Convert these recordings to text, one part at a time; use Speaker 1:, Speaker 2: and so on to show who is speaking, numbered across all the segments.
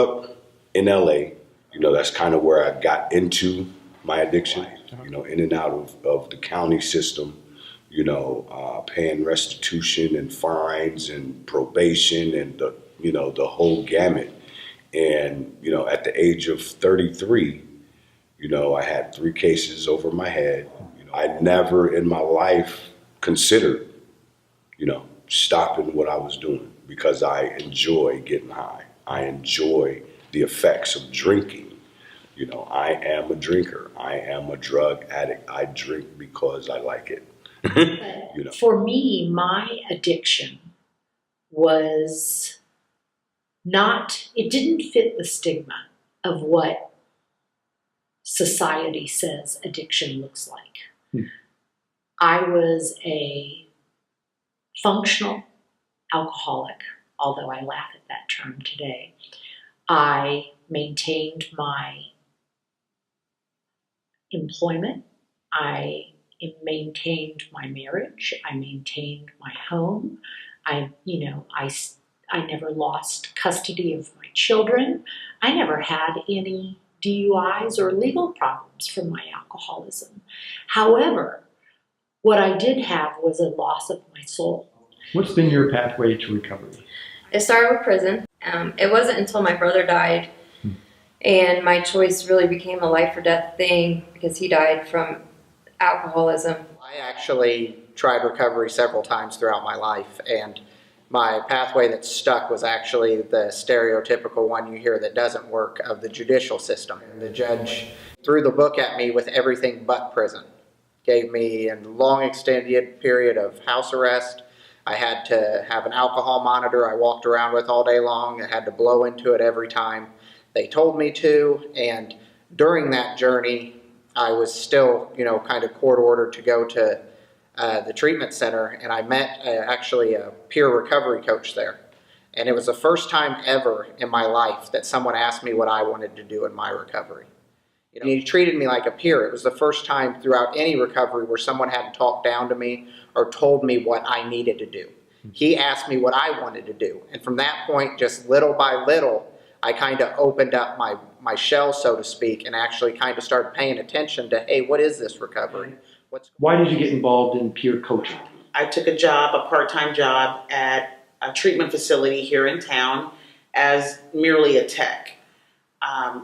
Speaker 1: up in LA. That's kind of where I got into my addiction, in and out of the county system, paying restitution and fines and probation and the whole gamut. And, at the age of 33, I had 3 cases over my head. I never in my life considered, stopping what I was doing because I enjoy getting high. I enjoy the effects of drinking. I am a drinker. I am a drug addict. I drink because I like it.
Speaker 2: For me, my addiction was it didn't fit the stigma of what society says addiction looks like. I was a functional alcoholic, although I laugh at that term today. I maintained my employment. I maintained my marriage. I maintained my home. I never lost custody of my children. I never had any DUIs or legal problems from my alcoholism. However, what I did have was a loss of my soul.
Speaker 3: What's been your pathway to recovery?
Speaker 4: It started with prison. It wasn't until my brother died and my choice really became a life or death thing because he died from alcoholism.
Speaker 5: I actually tried recovery several times throughout my life, and my pathway that stuck was actually the stereotypical one you hear that doesn't work of the judicial system. The judge threw the book at me with everything but prison. Gave me a long extended period of house arrest. I had to have an alcohol monitor I walked around with all day long. I had to blow into it every time they told me to, and during that journey I was still, kind of court ordered to go to the treatment center, and I met actually a peer recovery coach there. And it was the first time ever in my life that someone asked me what I wanted to do in my recovery. He treated me like a peer. It was the first time throughout any recovery where someone hadn't talked down to me or told me what I needed to do. He asked me what I wanted to do. And from that point, just little by little, I kind of opened up my shell, so to speak, and actually kind of started paying attention to, hey, what is this recovery?
Speaker 3: Why did you get involved in peer coaching?
Speaker 6: I took a part-time job at a treatment facility here in town as merely a tech.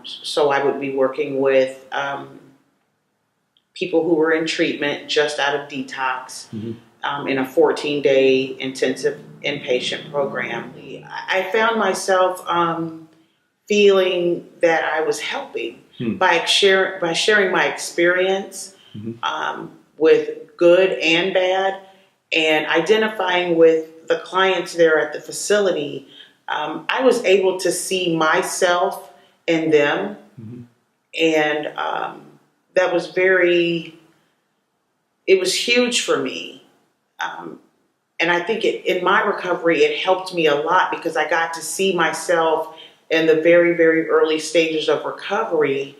Speaker 6: So I would be working with people who were in treatment just out of detox in a 14-day intensive inpatient program. I found myself feeling that I was helping by sharing my experience with good and bad, and identifying with the clients there at the facility. I was able to see myself in them, and that was it was huge for me. And I think in my recovery, it helped me a lot because I got to see myself in the very, very early stages of recovery,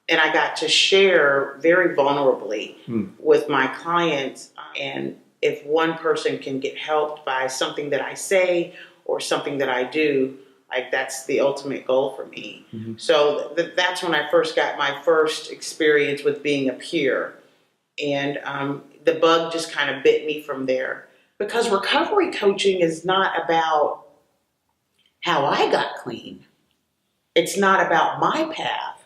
Speaker 6: and I got to share very vulnerably with my clients. And if one person can get helped by something that I say or something that I do, that's the ultimate goal for me. So that's when I first got my first experience with being a peer. And the bug just kind of bit me from there. Because recovery coaching is not about how I got clean. It's not about my path.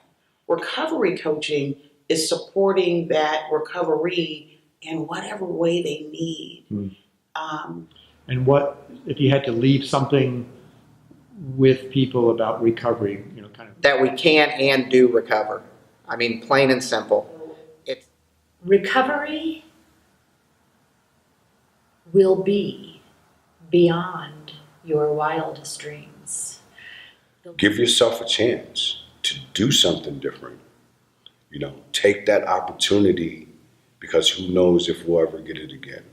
Speaker 6: Recovery coaching is supporting that recovery in whatever way they need.
Speaker 3: And what, if you had to leave something with people about recovery,
Speaker 5: that we can and do recover. I mean, plain and simple.
Speaker 2: Recovery will be beyond your wildest dreams.
Speaker 1: Give yourself a chance to do something different. Take that opportunity, because who knows if we'll ever get it again.